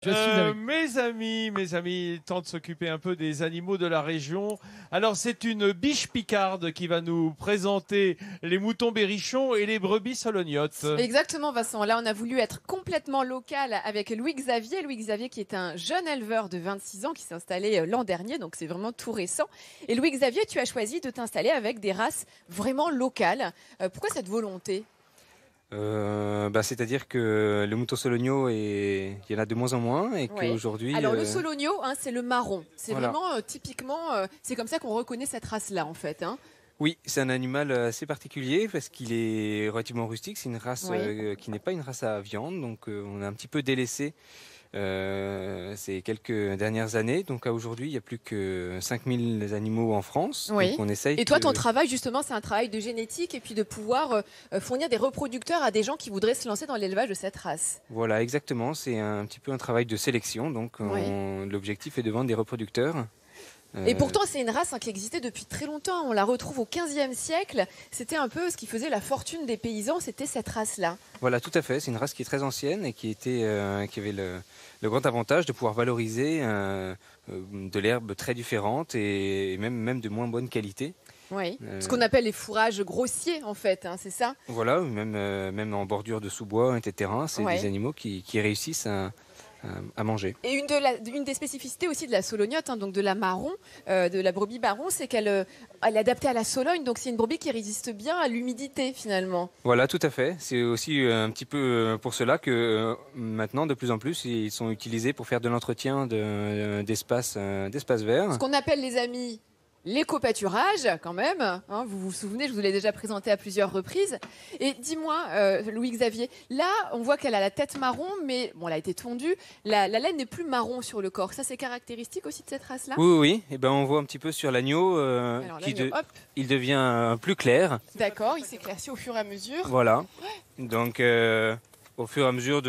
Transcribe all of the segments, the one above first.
Mes amis, temps de s'occuper un peu des animaux de la région. Alors c'est une biche picarde qui va nous présenter les moutons berrichons et les brebis solognottes. Exactement Vincent, là on a voulu être complètement local avec Louis-Xavier. Louis-Xavier qui est un jeune éleveur de 26 ans qui s'est installé l'an dernier, donc c'est vraiment tout récent. Et Louis-Xavier, tu as choisi de t'installer avec des races vraiment locales. Pourquoi cette volonté ? C'est-à-dire que le mouton sologno, il y en a de moins en moins et Oui. qu'aujourd'hui... Alors le sologno, c'est le marron. C'est Voilà. vraiment typiquement, c'est comme ça qu'on reconnaît cette race-là en fait. Oui, c'est un animal assez particulier parce qu'il est relativement rustique. C'est une race Oui. qui n'est pas une race à viande, donc on a un petit peu délaissé ces quelques dernières années. Donc à aujourd'hui, il n'y a plus que 5000 animaux en France. Oui. Donc on essaye Et toi, ton travail justement, c'est un travail de génétique et puis de pouvoir fournir des reproducteurs à des gens qui voudraient se lancer dans l'élevage de cette race. Voilà, exactement. C'est un petit peu un travail de sélection. Donc l'objectif est de vendre des reproducteurs. Et pourtant, c'est une race qui existait depuis très longtemps. On la retrouve au XVe siècle. C'était un peu ce qui faisait la fortune des paysans, c'était cette race-là. Voilà, tout à fait. C'est une race qui est très ancienne et qui avait le grand avantage de pouvoir valoriser de l'herbe très différente et même de moins bonne qualité. Oui, ce qu'on appelle les fourrages grossiers, en fait, c'est ça ? Voilà, même en bordure de sous-bois, etc. C'est des animaux qui réussissent à manger. Et une des spécificités aussi de la solognotte, donc de la marron, de la brebis marron, c'est qu'elle est adaptée à la Sologne, donc c'est une brebis qui résiste bien à l'humidité finalement. Voilà, tout à fait. C'est aussi un petit peu pour cela que maintenant, de plus en plus, ils sont utilisés pour faire de l'entretien d'espaces verts. Ce qu'on appelle, les amis, l'éco-pâturage, quand même. Vous vous souvenez, je vous l'ai déjà présenté à plusieurs reprises. Et dis-moi, Louis-Xavier, là, on voit qu'elle a la tête marron, mais bon, elle a été tondue. La laine n'est plus marron sur le corps. Ça, c'est caractéristique aussi de cette race-là ? Oui. Et on voit un petit peu sur l'agneau il devient plus clair. D'accord, il s'éclaircit au fur et à mesure. Voilà. Donc, au fur et à mesure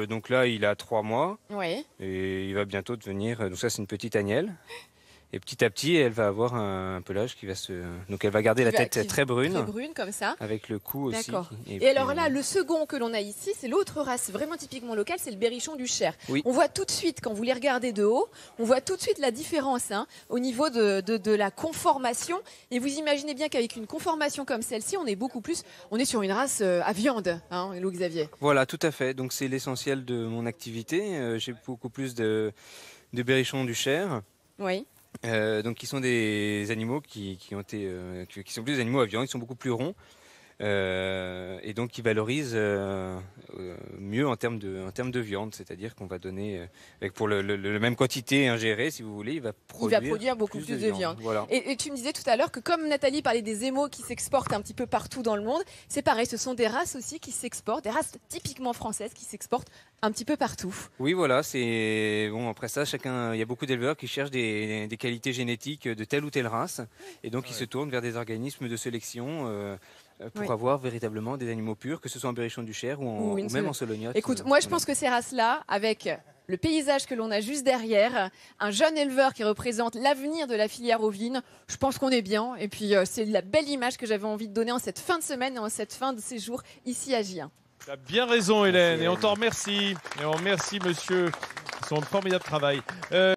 donc là, il a 3 mois. Oui. Et il va bientôt devenir. Donc ça, c'est une petite agnelle. Et petit à petit, elle va avoir un pelage qui va donc elle va garder la tête très brune. Très brune, comme ça. Avec le cou aussi. D'accord. Et alors là, le second que l'on a ici, c'est l'autre race vraiment typiquement locale, c'est le berrichon du Cher. Oui. On voit tout de suite, quand vous les regardez de haut, on voit tout de suite la différence au niveau de la conformation. Et vous imaginez bien qu'avec une conformation comme celle-ci, on est sur une race à viande, Louis-Xavier. Voilà, tout à fait. Donc c'est l'essentiel de mon activité. J'ai beaucoup plus de berrichons du Cher. Oui. Donc qui sont des animaux qui sont plus des animaux à viande, ils sont beaucoup plus ronds et donc qui valorisent mieux en termes de viande, c'est-à-dire qu'on va donner pour la même quantité ingérée, si vous voulez, il va produire beaucoup plus de viande. Voilà. Et tu me disais tout à l'heure que comme Nathalie parlait des émaux qui s'exportent un petit peu partout dans le monde, c'est pareil, ce sont des races aussi qui s'exportent, des races typiquement françaises qui s'exportent un petit peu partout. Oui, voilà, c'est bon. Après ça, il y a beaucoup d'éleveurs qui cherchent des qualités génétiques de telle ou telle race, et donc ils se tournent vers des organismes de sélection pour avoir véritablement des animaux purs, que ce soit en berrichon du Cher ou même en solognotte. Écoute, moi je pense que ces races-là, avec le paysage que l'on a juste derrière, un jeune éleveur qui représente l'avenir de la filière ovine, je pense qu'on est bien. Et puis c'est la belle image que j'avais envie de donner en cette fin de semaine et en cette fin de séjour ici à Gien. Tu as bien raison, Hélène, et on t'en remercie. Et on remercie monsieur pour son formidable travail.